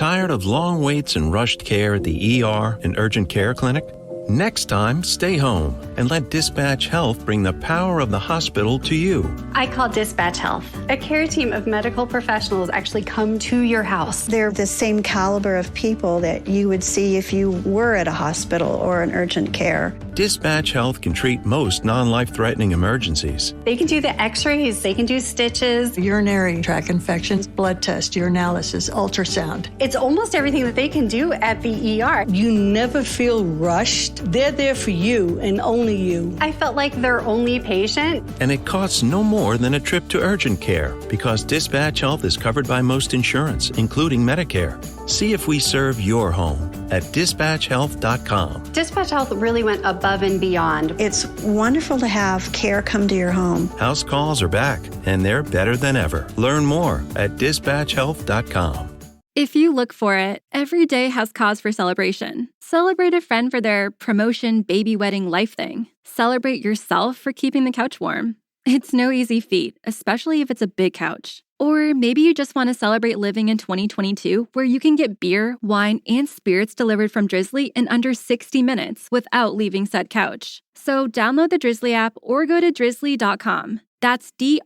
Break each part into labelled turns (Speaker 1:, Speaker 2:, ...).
Speaker 1: Tired of long waits and rushed care at the ER and urgent care clinic? Next time, stay home and let Dispatch Health bring the power of the hospital to you.
Speaker 2: I call Dispatch Health. A care team of medical professionals actually come to your house.
Speaker 3: They're the same caliber of people that you would see if you were at a hospital or an urgent care.
Speaker 1: Dispatch Health can treat most non-life-threatening emergencies.
Speaker 2: They can do the x-rays, they can do stitches,
Speaker 4: urinary tract infections, blood test, urinalysis, ultrasound.
Speaker 2: It's almost everything that they can do at the ER.
Speaker 5: You never feel rushed. They're there for you and only you.
Speaker 2: I felt like their only patient.
Speaker 1: And it costs no more than a trip to urgent care because Dispatch Health is covered by most insurance, including Medicare. See if we serve your home at dispatchhealth.com.
Speaker 2: Dispatch Health really went above and beyond.
Speaker 3: It's wonderful to have care come to your home.
Speaker 1: House calls are back, and they're better than ever. Learn more at dispatchhealth.com.
Speaker 6: If you look for it, every day has cause for celebration. Celebrate a friend for their promotion, baby wedding, life thing. Celebrate yourself for keeping the couch warm. It's no easy feat, especially if it's a big couch. Or maybe you just want to celebrate living in 2022, where you can get beer, wine, and spirits delivered from Drizly in under 60 minutes without leaving said couch. So download the Drizly app or go to drizly.com. That's DRIZLY.com.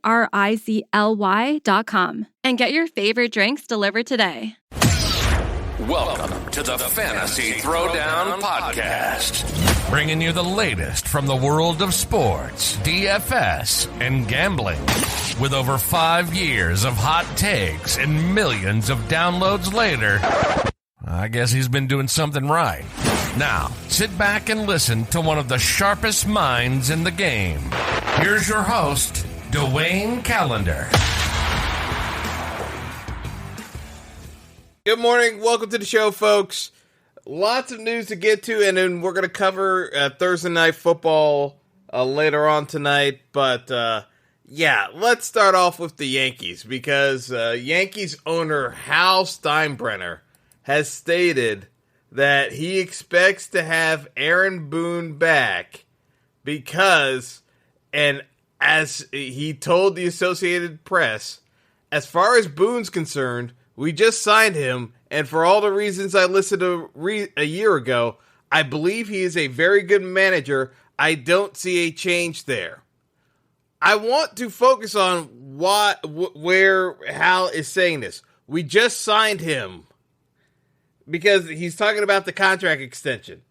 Speaker 6: And get your favorite drinks delivered today.
Speaker 7: Welcome to the Fantasy Throwdown Podcast, bringing you the latest from the world of sports, DFS, and gambling. With over 5 years of hot takes and millions of downloads later, I guess he's been doing something right. Now, sit back and listen to one of the sharpest minds in the game. Here's your host, Dwayne Callender.
Speaker 8: Good morning. Welcome to the show, folks. Lots of news to get to, and then we're going to cover Thursday Night Football later on tonight. But, yeah, let's start off with the Yankees, because Yankees owner Hal Steinbrenner has stated that he expects to have Aaron Boone back because, and as he told the Associated Press, as far as Boone's concerned, we just signed him, and for all the reasons I listed a year ago, I believe he is a very good manager. I don't see a change there. I want to focus on where Hal is saying this. We just signed him because he's talking about the contract extension.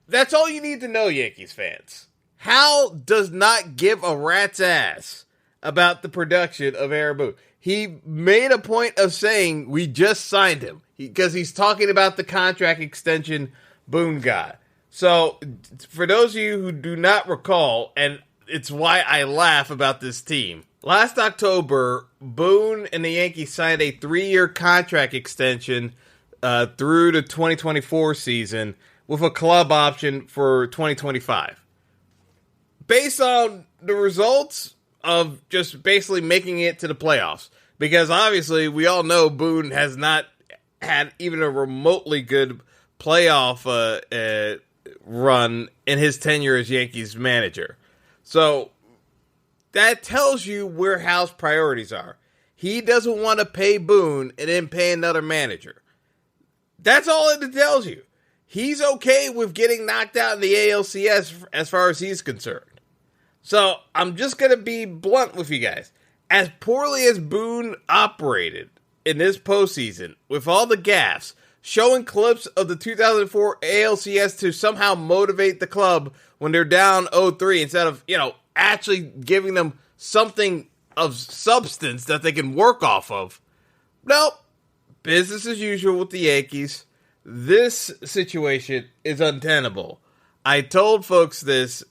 Speaker 8: That's all you need to know, Yankees fans. Hal does not give a rat's ass about the production of Aaron Boone. He made a point of saying we just signed him because he's talking about the contract extension Boone got. So, for those of you who do not recall, and it's why I laugh about this team, last October, Boone and the Yankees signed a 3-year contract extension through the 2024 season with a club option for 2025. Based on the results of just basically making it to the playoffs, because obviously we all know Boone has not had even a remotely good playoff run in his tenure as Yankees manager. So that tells you where Hal's priorities are. He doesn't want to pay Boone and then pay another manager. That's all it tells you. He's okay with getting knocked out in the ALCS as far as he's concerned. So I'm just going to be blunt with you guys. As poorly as Boone operated in this postseason, with all the gaffes, showing clips of the 2004 ALCS to somehow motivate the club when they're down 0-3 instead of, actually giving them something of substance that they can work off of. Nope. Business as usual with the Yankees. This situation is untenable. I told folks this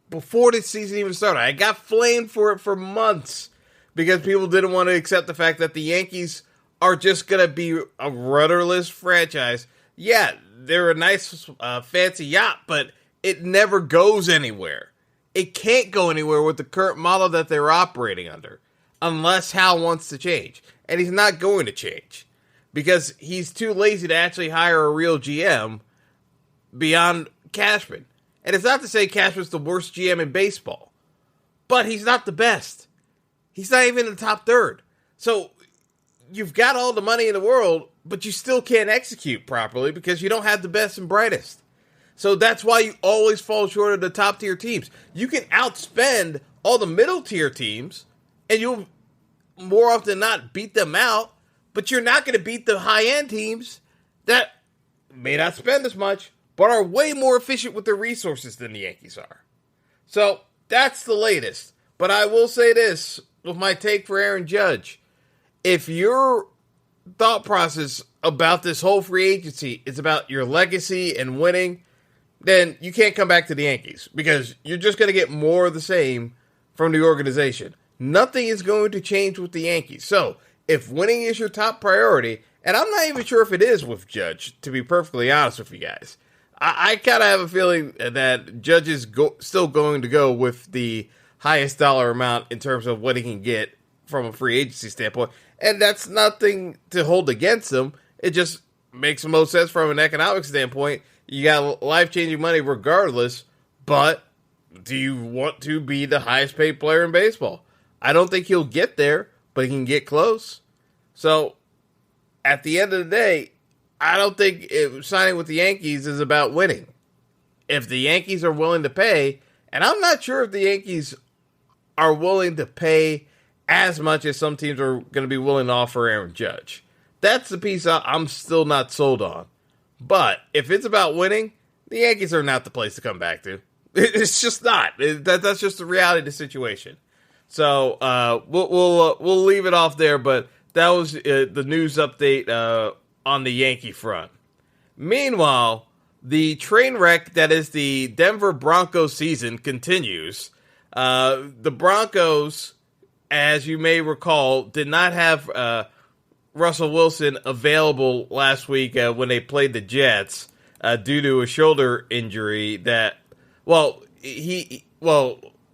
Speaker 8: before the season even started. I got flamed for it for months because people didn't want to accept the fact that the Yankees are just going to be a rudderless franchise. Yeah, they're a nice fancy yacht, but it never goes anywhere. It can't go anywhere with the current model that they're operating under, unless Hal wants to change. And he's not going to change because he's too lazy to actually hire a real GM beyond Cashman. And it's not to say Cashman's the worst GM in baseball, but he's not the best. He's not even in the top third. So you've got all the money in the world, but you still can't execute properly because you don't have the best and brightest. So that's why you always fall short of the top tier teams. You can outspend all the middle tier teams, and you'll more often than not beat them out, but you're not going to beat the high end teams that may not spend as much, but are way more efficient with their resources than the Yankees are. So that's the latest. But I will say this with my take for Aaron Judge. If your thought process about this whole free agency is about your legacy and winning, then you can't come back to the Yankees because you're just going to get more of the same from the organization. Nothing is going to change with the Yankees. So if winning is your top priority, and I'm not even sure if it is with Judge, to be perfectly honest with you guys, I kind of have a feeling that Judge is still going to go with the highest dollar amount in terms of what he can get from a free agency standpoint. And that's nothing to hold against him. It just makes the most sense from an economic standpoint. You got life-changing money regardless, but do you want to be the highest paid player in baseball? I don't think he'll get there, but he can get close. So at the end of the day, I don't think signing with the Yankees is about winning. If the Yankees are willing to pay, and I'm not sure if the Yankees are willing to pay as much as some teams are going to be willing to offer Aaron Judge. That's the piece I'm still not sold on. But if it's about winning, the Yankees are not the place to come back to. It's just not. That's just the reality of the situation. So we'll leave it off there. But that was the news update on the Yankee front. Meanwhile, the train wreck that is the Denver Broncos season continues. The Broncos, as you may recall, did not have Russell Wilson available last week when they played the Jets due to a shoulder injury that, there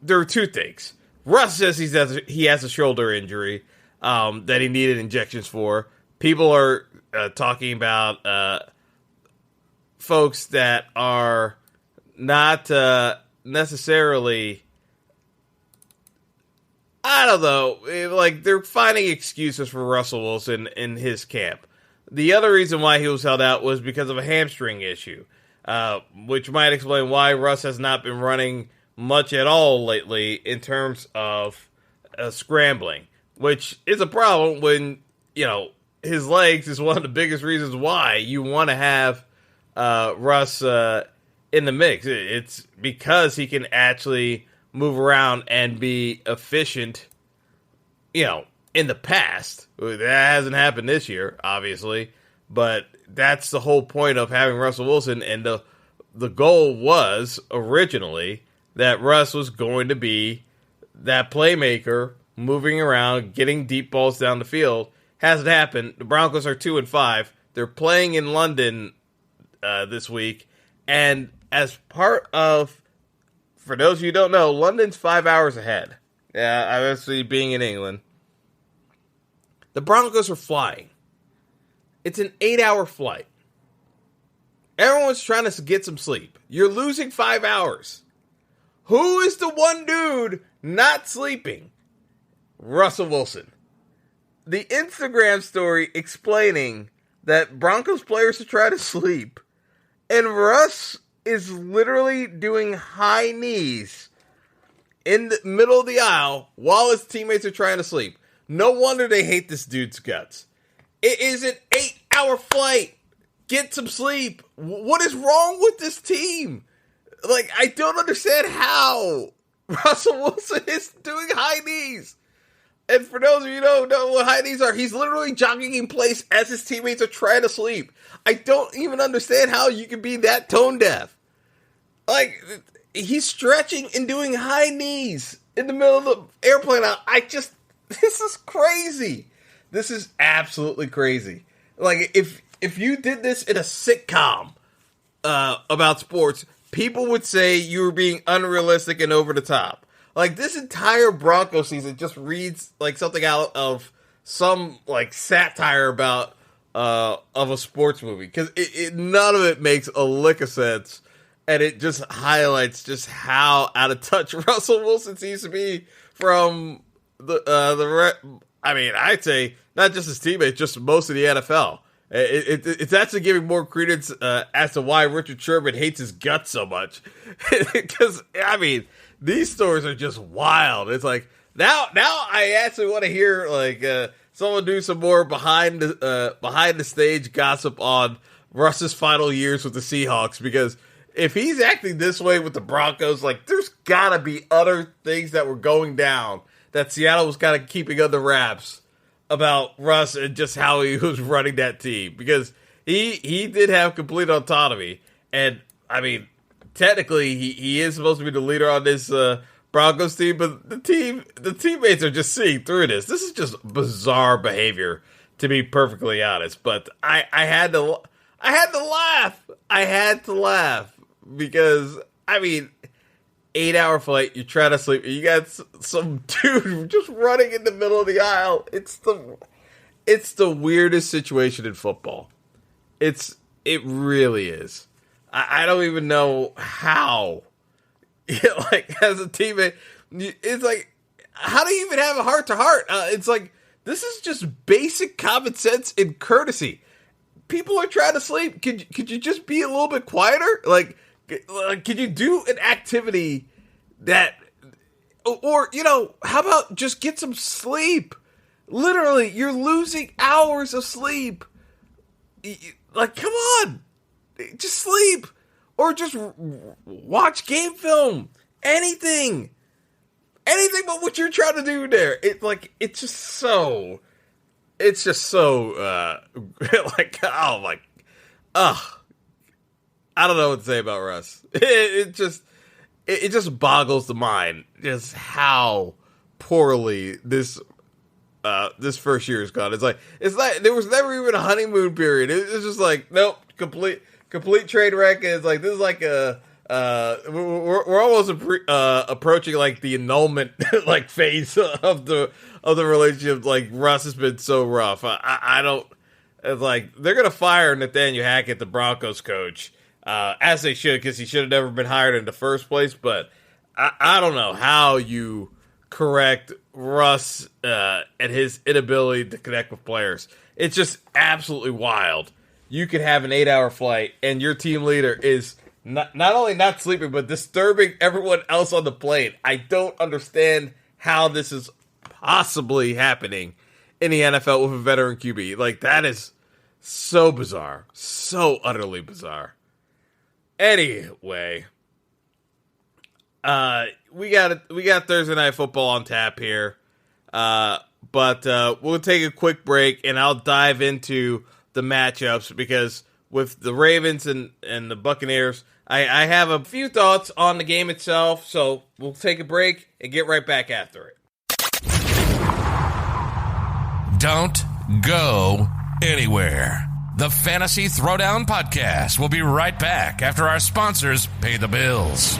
Speaker 8: are two things. Russ says he has a shoulder injury that he needed injections for. People are talking about folks that are not necessarily, I don't know, like they're finding excuses for Russell Wilson in his camp. The other reason why he was held out was because of a hamstring issue, which might explain why Russ has not been running much at all lately in terms of scrambling, which is a problem when, his legs is one of the biggest reasons why you want to have Russ in the mix. It's because he can actually move around and be efficient, in the past. That hasn't happened this year, obviously, but that's the whole point of having Russell Wilson, and the goal was originally that Russ was going to be that playmaker, moving around, getting deep balls down the field. Hasn't happened. The Broncos are 2-5. They're playing in London this week, and as part of, for those of you who don't know, London's 5 hours ahead. Obviously being in England. The Broncos are flying. It's an 8-hour flight. Everyone's trying to get some sleep. You're losing 5 hours. Who is the one dude not sleeping? Russell Wilson. The Instagram story explaining that Broncos players are trying to sleep, and Russ is literally doing high knees in the middle of the aisle while his teammates are trying to sleep. No wonder they hate this dude's guts. It is an 8-hour flight. Get some sleep. What is wrong with this team? Like, I don't understand how Russell Wilson is doing high knees. And for those of you who don't know what high knees are, he's literally jogging in place as his teammates are trying to sleep. I don't even understand how you can be that tone deaf. Like, he's stretching and doing high knees in the middle of the airplane. This is crazy. This is absolutely crazy. Like, if you did this in a sitcom about sports, people would say you were being unrealistic and over the top. Like, this entire Broncos season just reads like something out of some like satire about of a sports movie, because none of it makes a lick of sense, and it just highlights just how out of touch Russell Wilson seems to be from I mean, I'd say not just his teammates, just most of the NFL. It's actually giving more credence as to why Richard Sherman hates his guts so much. Because, I mean, these stories are just wild. It's like, now I actually want to hear, like, someone do some more behind the stage gossip on Russ's final years with the Seahawks, because if he's acting this way with the Broncos, like, there's gotta be other things that were going down that Seattle was kind of keeping under wraps about Russ and just how he was running that team, because he did have complete autonomy. And I mean, technically he is supposed to be the leader on this Broncos team, but the teammates are just seeing through this. This is just bizarre behavior, to be perfectly honest. But I had to laugh. I had to laugh because, I mean, 8-hour flight, you're trying to sleep, you got some dude just running in the middle of the aisle. It's the weirdest situation in football. It really is. I don't even know how. Like, as a teammate, it's like, how do you even have a heart-to-heart? It's like, this is just basic common sense and courtesy. People are trying to sleep. Could you just be a little bit quieter? Like, could you do an activity that, or, you know, how about just get some sleep? Literally, you're losing hours of sleep. Like, come on. Just sleep. Or just watch game film. Anything but what you're trying to do there. It's just so like, oh my, I don't know what to say about Russ. It just boggles the mind just how poorly this first year has gone. It's like there was never even a honeymoon period. It's just like, nope, complete train wreck. And it's like, this is like we're almost approaching like the annulment like phase of the relationship. Like, Russ has been so rough. I don't. It's like, they're gonna fire Nathaniel Hackett, the Broncos coach, as they should, because he should have never been hired in the first place. But I don't know how you correct Russ and his inability to connect with players. It's just absolutely wild. You could have an 8-hour flight and your team leader is not only not sleeping, but disturbing everyone else on the plane. I don't understand how this is possibly happening in the NFL with a veteran QB. Like, that is so bizarre. So utterly bizarre. Anyway, we got Thursday Night Football on tap here. But we'll take a quick break and I'll dive into the matchups, because with the Ravens and the Buccaneers, I have a few thoughts on the game itself, so we'll take a break and get right back after it.
Speaker 7: Don't go anywhere. The Fantasy Throwdown Podcast will be right back after our sponsors pay the bills.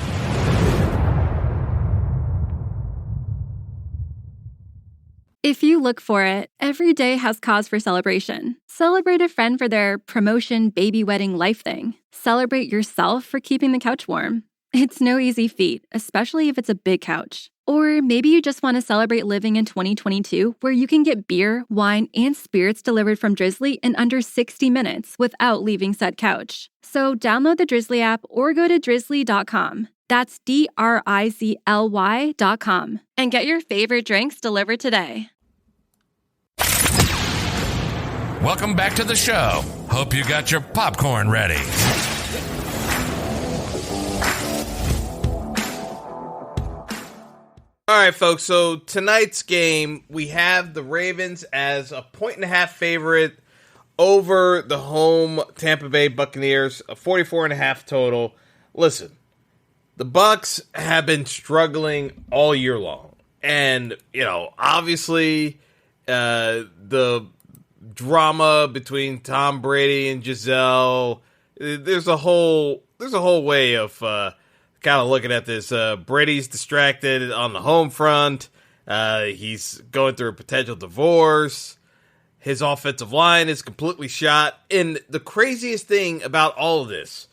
Speaker 6: If you look for it, every day has cause for celebration. Celebrate a friend for their promotion, baby wedding, life thing. Celebrate yourself for keeping the couch warm. It's no easy feat, especially if it's a big couch. Or maybe you just want to celebrate living in 2022, where you can get beer, wine, and spirits delivered from Drizly in under 60 minutes without leaving said couch. So download the Drizly app or go to drizly.com. That's DRIZLY.com. And get your favorite drinks delivered today.
Speaker 7: Welcome back to the show. Hope you got your popcorn ready.
Speaker 8: All right, folks, so tonight's game, we have the Ravens as a 1.5 favorite over the home Tampa Bay Buccaneers, a 44.5 total. Listen, the Bucs have been struggling all year long. And, you know, obviously the drama between Tom Brady and Giselle, there's a whole way of kind of looking at this. Brady's distracted on the home front. He's going through a potential divorce. His offensive line is completely shot. And the craziest thing about all of this,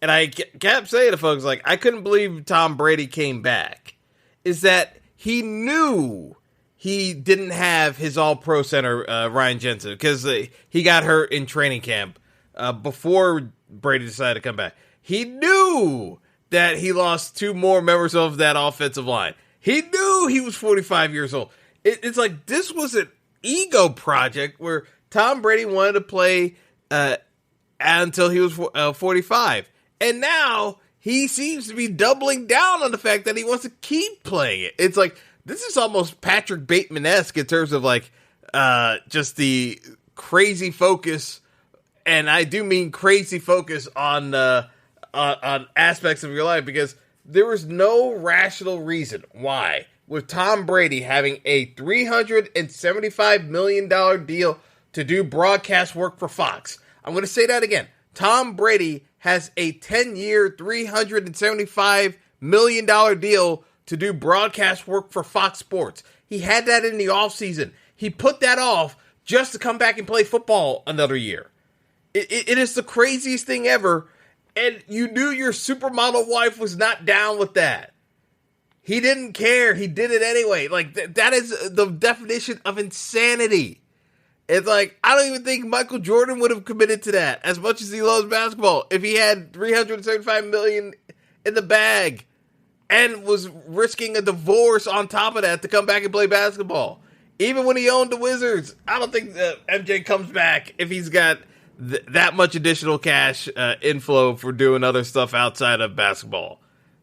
Speaker 8: and I kept saying to folks, like, I couldn't believe Tom Brady came back, is that he knew he didn't have his all-pro center, Ryan Jensen, because he got hurt in training camp before Brady decided to come back. He knew that he lost 2 more members of that offensive line. He knew he was 45 years old. It's like this was an ego project where Tom Brady wanted to play until he was 45. And now he seems to be doubling down on the fact that he wants to keep playing it. It's like, this is almost Patrick Bateman-esque in terms of like just the crazy focus, and I do mean crazy focus on aspects of your life, because there was no rational reason why, with Tom Brady having a $375 million deal to do broadcast work for Fox. I'm going to say that again. Tom Brady has a 10-year, $375 million deal to do broadcast work for Fox Sports. He had that in the offseason. He put that off just to come back and play football another year. It is the craziest thing ever, and you knew your supermodel wife was not down with that. He didn't care. He did it anyway. Like, that is the definition of insanity. It's like, I don't even think Michael Jordan would have committed to that as much as he loves basketball if he had $375 million in the bag and was risking a divorce on top of that to come back and play basketball. Even when he owned the Wizards, I don't think that MJ comes back if he's got that much additional cash inflow for doing other stuff outside of basketball.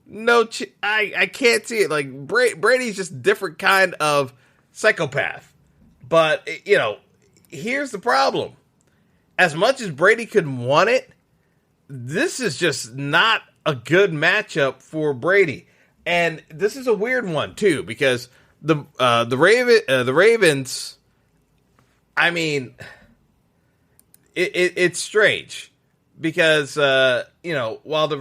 Speaker 8: No, I can't see it. Like, Brady's just a different kind of psychopath. But, you know, here's the problem. As much as Brady could want it, this is just not a good matchup for Brady. And this is a weird one too, because the Ravens, I mean, it's strange because you know, while the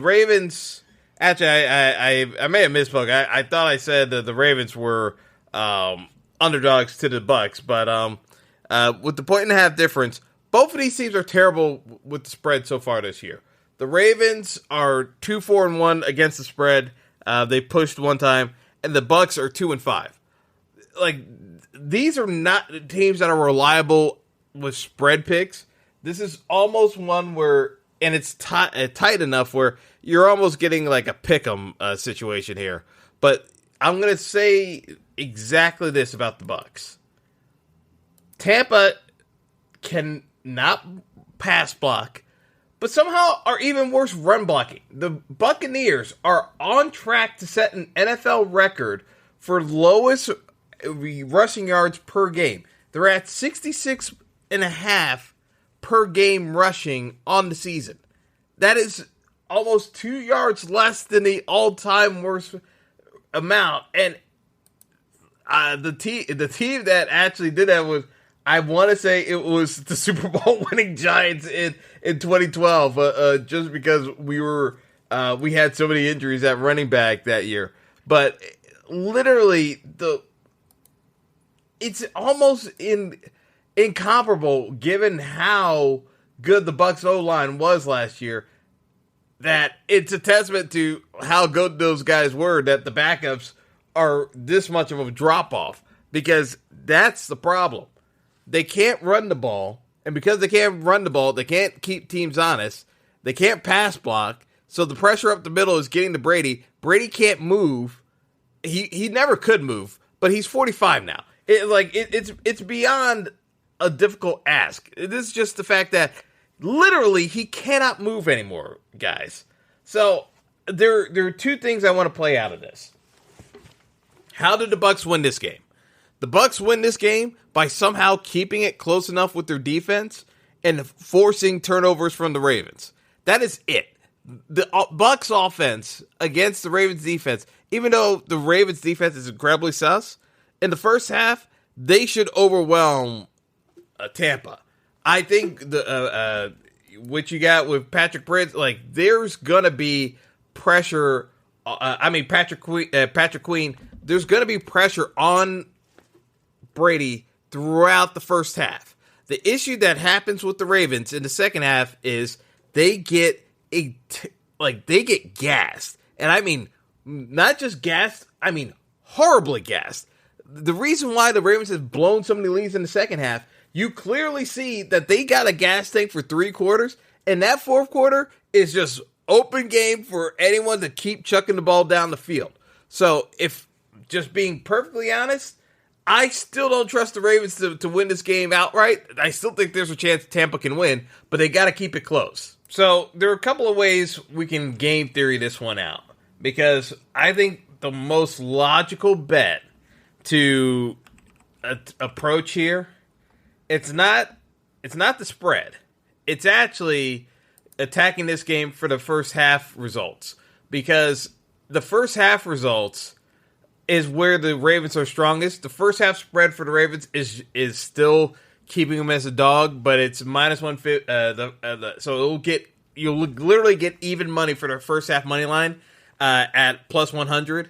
Speaker 8: Ravens, actually I may have misspoke. I thought I said that the Ravens were underdogs to the Bucs, but with the 1.5 difference, both of these teams are terrible with the spread so far this year. The Ravens are 2-4-1 against the spread. They pushed one time, and the Bucs are 2-5. Like, these are not teams that are reliable with spread picks. This is almost one where, and it's tight enough where you're almost getting like a pick'em situation here. But I'm gonna say exactly this about the Bucs. Tampa can not pass block, but somehow are even worse run blocking. The Buccaneers are on track to set an NFL record for lowest rushing yards per game. They're at 66.5 per game rushing on the season. That is almost 2 yards less than the all-time worst amount. And the team that actually did that was, I want to say it was the Super Bowl winning Giants in 2012, just because we had so many injuries at running back that year. But literally, it's almost incomparable given how good the Bucs O-line was last year, that it's a testament to how good those guys were that the backups are this much of a drop-off, because that's the problem. They can't run the ball, and because they can't run the ball, they can't keep teams honest. They can't pass block, so the pressure up the middle is getting to Brady. Brady can't move. He never could move, but he's 45 now. It's beyond a difficult ask. This is just the fact that literally he cannot move anymore, guys. So there are two things I want to play out of this. How did the Bucs win this game? The Bucs win this game by somehow keeping it close enough with their defense and forcing turnovers from the Ravens. That is it. The Bucs offense against the Ravens defense, even though the Ravens defense is incredibly sus, in the first half, they should overwhelm Tampa. I think what you got with Patrick Prince, like, there's gonna be pressure. Patrick Queen. There's gonna be pressure on Brady throughout the first half. The issue that happens with the Ravens in the second half is they get gassed, and I mean not just gassed. I mean horribly gassed. the reason why the Ravens have blown so many leads in the second half, you clearly see that they got a gas tank for 3 quarters, and that fourth quarter is just open game for anyone to keep chucking the ball down the field. So, if just being perfectly honest, I still don't trust the Ravens to win this game outright. I still think there's a chance Tampa can win, but they got to keep it close. So, there are a couple of ways we can game theory this one out, because I think the most logical bet to approach here, it's not the spread. It's actually attacking this game for the first half results, because the first half results is where the Ravens are strongest. The first half spread for the Ravens is still keeping them as a dog, but it's -150. So you'll literally get even money for their first half money line at +100.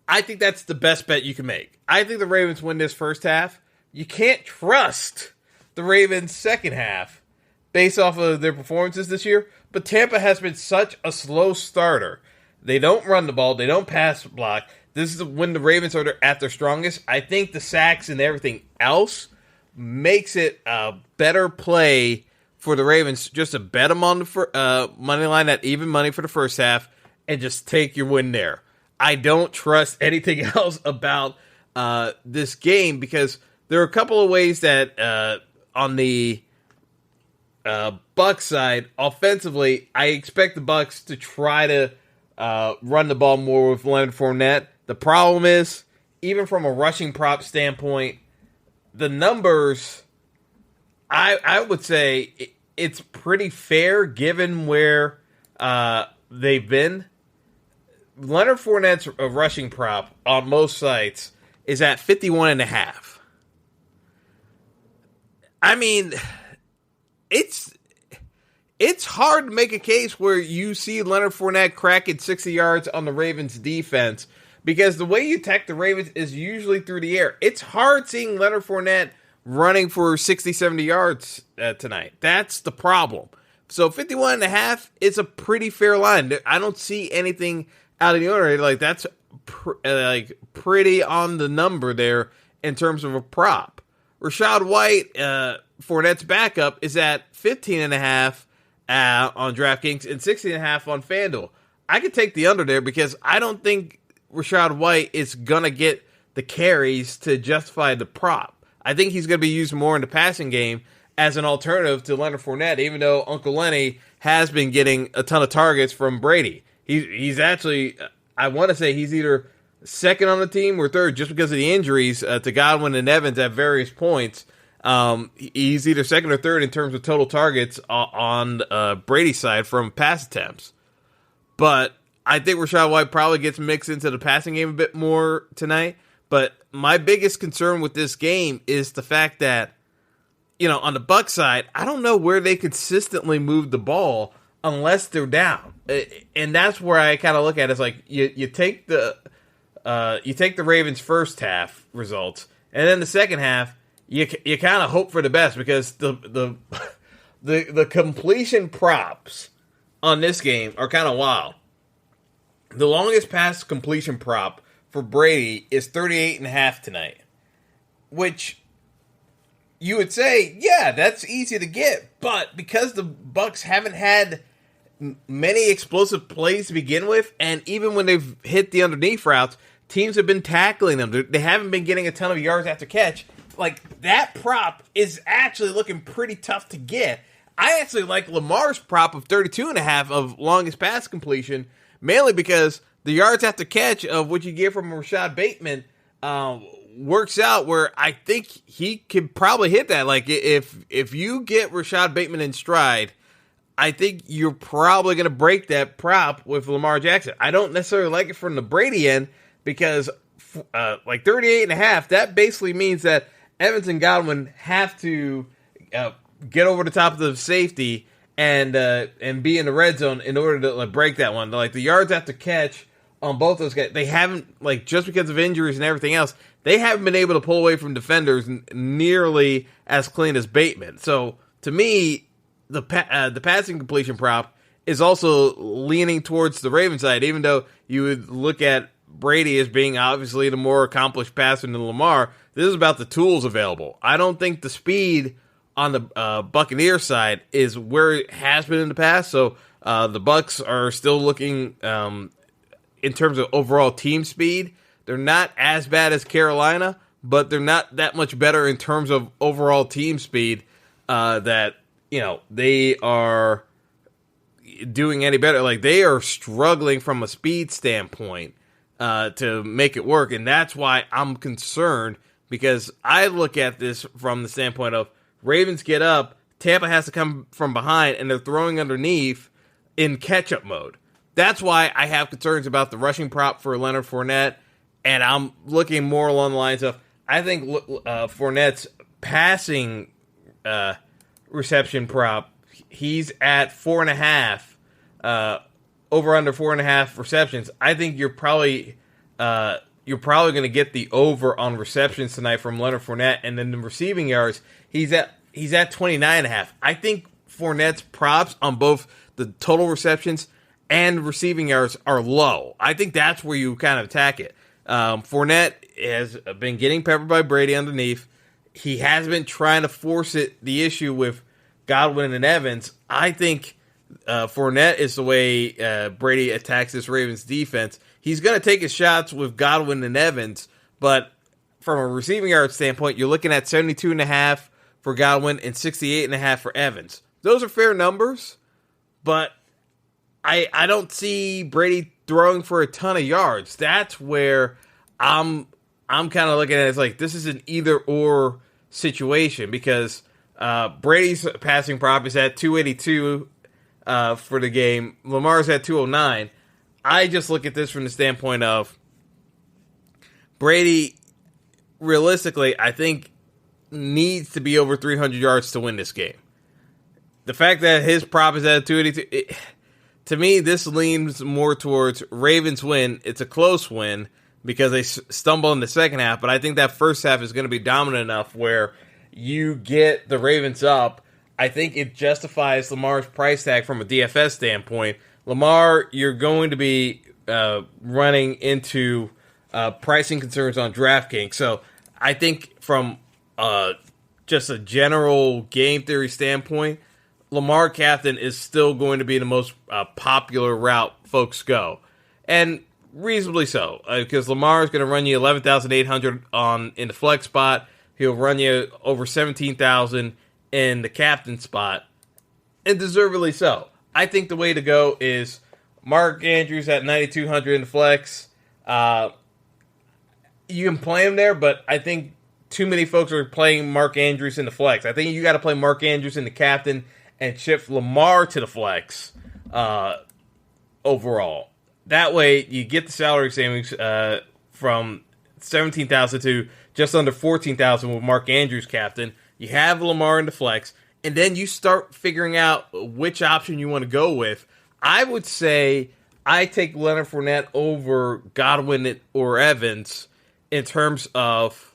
Speaker 8: I think that's the best bet you can make. I think the Ravens win this first half. You can't trust the Ravens' second half based off of their performances this year, but Tampa has been such a slow starter. They don't run the ball. They don't pass block. This is when the Ravens are at their strongest. I think the sacks and everything else makes it a better play for the Ravens just to bet them on the money line at even money for the first half and just take your win there. I don't trust anything else about this game, because there are a couple of ways that on the Bucs side, offensively, I expect the Bucs to try to run the ball more with Leonard Fournette. The problem is, even from a rushing prop standpoint, the numbers, I would say it's pretty fair given where they've been. Leonard Fournette's rushing prop on most sites is at 51.5. I mean, it's hard to make a case where you see Leonard Fournette cracking 60 yards on the Ravens defense, because the way you attack the Ravens is usually through the air. It's hard seeing Leonard Fournette running for 60, 70 yards tonight. That's the problem. So 51.5 is a pretty fair line. I don't see anything out of the ordinary. Like, that's pretty on the number there in terms of a prop. Rachaad White, Fournette's backup, is at 15.5 on DraftKings and 16.5 on FanDuel. I could take the under there because I don't think Rachaad White is going to get the carries to justify the prop. I think he's going to be used more in the passing game as an alternative to Leonard Fournette, even though Uncle Lenny has been getting a ton of targets from Brady. He's actually, I want to say he's either second on the team or third, just because of the injuries to Godwin and Evans at various points. He's either second or third in terms of total targets on Brady's side from pass attempts. But I think Rachaad White probably gets mixed into the passing game a bit more tonight. But my biggest concern with this game is the fact that, on the Bucs side, I don't know where they consistently move the ball unless they're down. And that's where I kind of look at it. It's like you take the Ravens' first half results, and then the second half, you kind of hope for the best, because the completion props on this game are kind of wild. The longest pass completion prop for Brady is 38.5 tonight, which you would say, yeah, that's easy to get. But because the Bucs haven't had many explosive plays to begin with, and even when they've hit the underneath routes, teams have been tackling them. They haven't been getting a ton of yards after catch. Like, that prop is actually looking pretty tough to get. I actually like Lamar's prop of 32.5 of longest pass completion, mainly because the yards after catch of what you get from Rashad Bateman works out where I think he can probably hit that. Like, if you get Rashad Bateman in stride, I think you're probably going to break that prop with Lamar Jackson. I don't necessarily like it from the Brady end, because 38.5, that basically means that Evans and Godwin have to get over the top of the safety and be in the red zone in order to break that one. Like, the yards after catch on both those guys, they haven't, just because of injuries and everything else, they haven't been able to pull away from defenders nearly as clean as Bateman. So, to me, the passing completion prop is also leaning towards the Ravens side, even though you would look at Brady as being obviously the more accomplished passer than Lamar. This is about the tools available. I don't think the speed on the Buccaneers side is where it has been in the past. So the Bucs are still looking in terms of overall team speed. They're not as bad as Carolina, but they're not that much better in terms of overall team speed that, they are doing any better. Like, they are struggling from a speed standpoint to make it work. And that's why I'm concerned, because I look at this from the standpoint of Ravens get up, Tampa has to come from behind, and they're throwing underneath in catch-up mode. That's why I have concerns about the rushing prop for Leonard Fournette, and I'm looking more along the lines of, I think Fournette's passing reception prop, he's at 4.5, over under 4.5 receptions. I think you're probably going to get the over on receptions tonight from Leonard Fournette, and then the receiving yards, he's at 29.5. I think Fournette's props on both the total receptions and receiving yards are low. I think that's where you kind of attack it. Fournette has been getting peppered by Brady underneath. He has been trying to force it. The issue with Godwin and Evans, I think Fournette is the way Brady attacks this Ravens defense. He's going to take his shots with Godwin and Evans, but from a receiving yard standpoint, you're looking at 72.5 for Godwin and 68.5 for Evans. Those are fair numbers, but I don't see Brady throwing for a ton of yards. That's where I'm kind of looking at it as like, this is an either-or situation, because Brady's passing prop is at 282 for the game. Lamar's at 209. I just look at this from the standpoint of Brady, realistically, I think, needs to be over 300 yards to win this game. The fact that his prop is at 282, to me, this leans more towards Ravens win. It's a close win because they stumble in the second half, but I think that first half is going to be dominant enough where you get the Ravens up. I think it justifies Lamar's price tag from a DFS standpoint. Lamar, you're going to be running into pricing concerns on DraftKings. So I think from just a general game theory standpoint, Lamar captain is still going to be the most popular route folks go. And reasonably so, because Lamar is going to run you 11,800 in the flex spot. He'll run you over 17,000 in the captain spot, and deservedly so. I think the way to go is Mark Andrews at 9,200 in the flex. You can play him there, but I think too many folks are playing Mark Andrews in the flex. I think you got to play Mark Andrews in the captain and shift Lamar to the flex overall. That way, you get the salary savings from 17,000 to just under 14,000 with Mark Andrews captain. You have Lamar in the flex, and then you start figuring out which option you want to go with. I would say I take Leonard Fournette over Godwin or Evans in terms of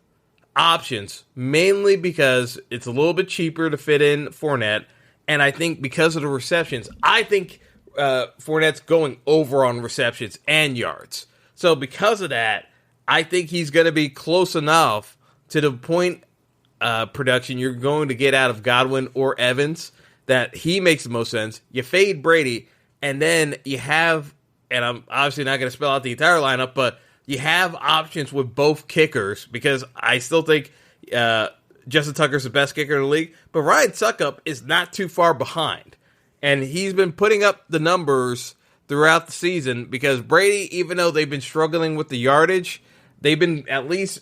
Speaker 8: options, mainly because it's a little bit cheaper to fit in Fournette, and I think because of the receptions, I think Fournette's going over on receptions and yards. So because of that, I think he's going to be close enough to the point production you're going to get out of Godwin or Evans that he makes the most sense. You fade Brady, and then you have, and I'm obviously not going to spell out the entire lineup, but you have options with both kickers, because I still think Justin Tucker's the best kicker in the league, but Ryan Suckup is not too far behind. And he's been putting up the numbers throughout the season, because Brady, even though they've been struggling with the yardage, they've been at least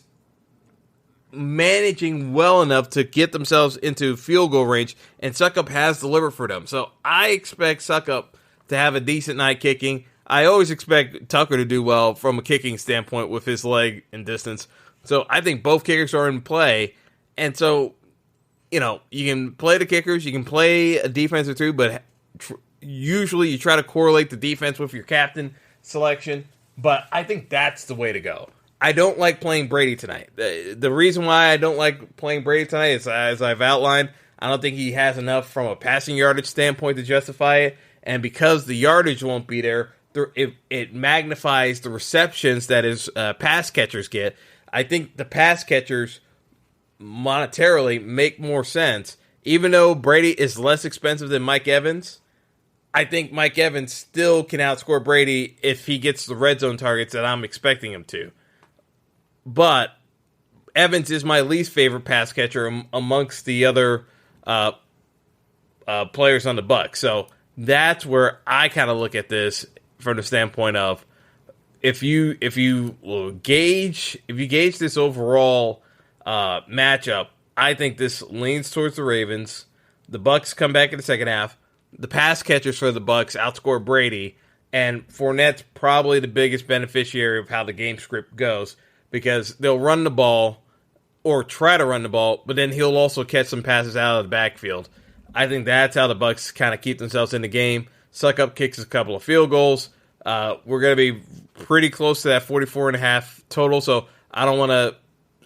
Speaker 8: managing well enough to get themselves into field goal range, and Suckup has delivered for them. So I expect Suckup to have a decent night kicking. I always expect Tucker to do well from a kicking standpoint with his leg and distance. So I think both kickers are in play. And so, you can play the kickers, you can play a defense or two, but usually you try to correlate the defense with your captain selection. But I think that's the way to go. I don't like playing Brady tonight. The reason why I don't like playing Brady tonight is, as I've outlined, I don't think he has enough from a passing yardage standpoint to justify it. And because the yardage won't be there, it magnifies the receptions that his pass catchers get. I think the pass catchers monetarily make more sense. Even though Brady is less expensive than Mike Evans, I think Mike Evans still can outscore Brady if he gets the red zone targets that I'm expecting him to. But Evans is my least favorite pass catcher amongst the other players on the Bucs. So that's where I kind of look at this from the standpoint of if you gauge this overall matchup, I think this leans towards the Ravens. The Bucs come back in the second half. The pass catchers for the Bucs outscore Brady, and Fournette's probably the biggest beneficiary of how the game script goes because they'll run the ball or try to run the ball, but then he'll also catch some passes out of the backfield. I think that's how the Bucs kind of keep themselves in the game. Suck up kicks a couple of field goals. We're going to be pretty close to that 44.5 total, so I don't want to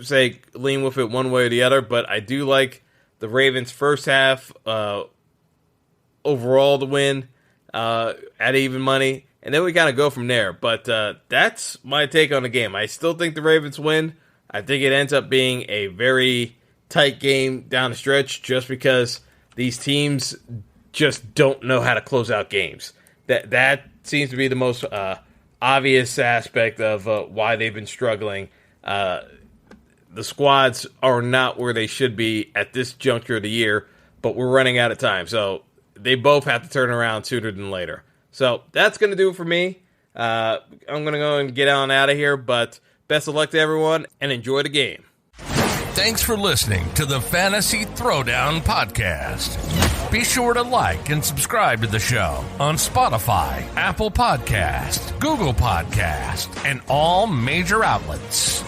Speaker 8: say lean with it one way or the other, but I do like the Ravens first half overall to win at even money, and then we kind of go from there. But that's my take on the game. I still think the Ravens win. I think it ends up being a very tight game down the stretch just because these teams just don't know how to close out games. That seems to be the most obvious aspect of why they've been struggling. The squads are not where they should be at this juncture of the year, but we're running out of time. So they both have to turn around sooner than later. So that's going to do it for me. I'm going to go and get on out of here, but best of luck to everyone, and enjoy the game.
Speaker 7: Thanks for listening to the Fantasy Throwdown podcast. Be sure to like and subscribe to the show on Spotify, Apple Podcast, Google Podcast, and all major outlets.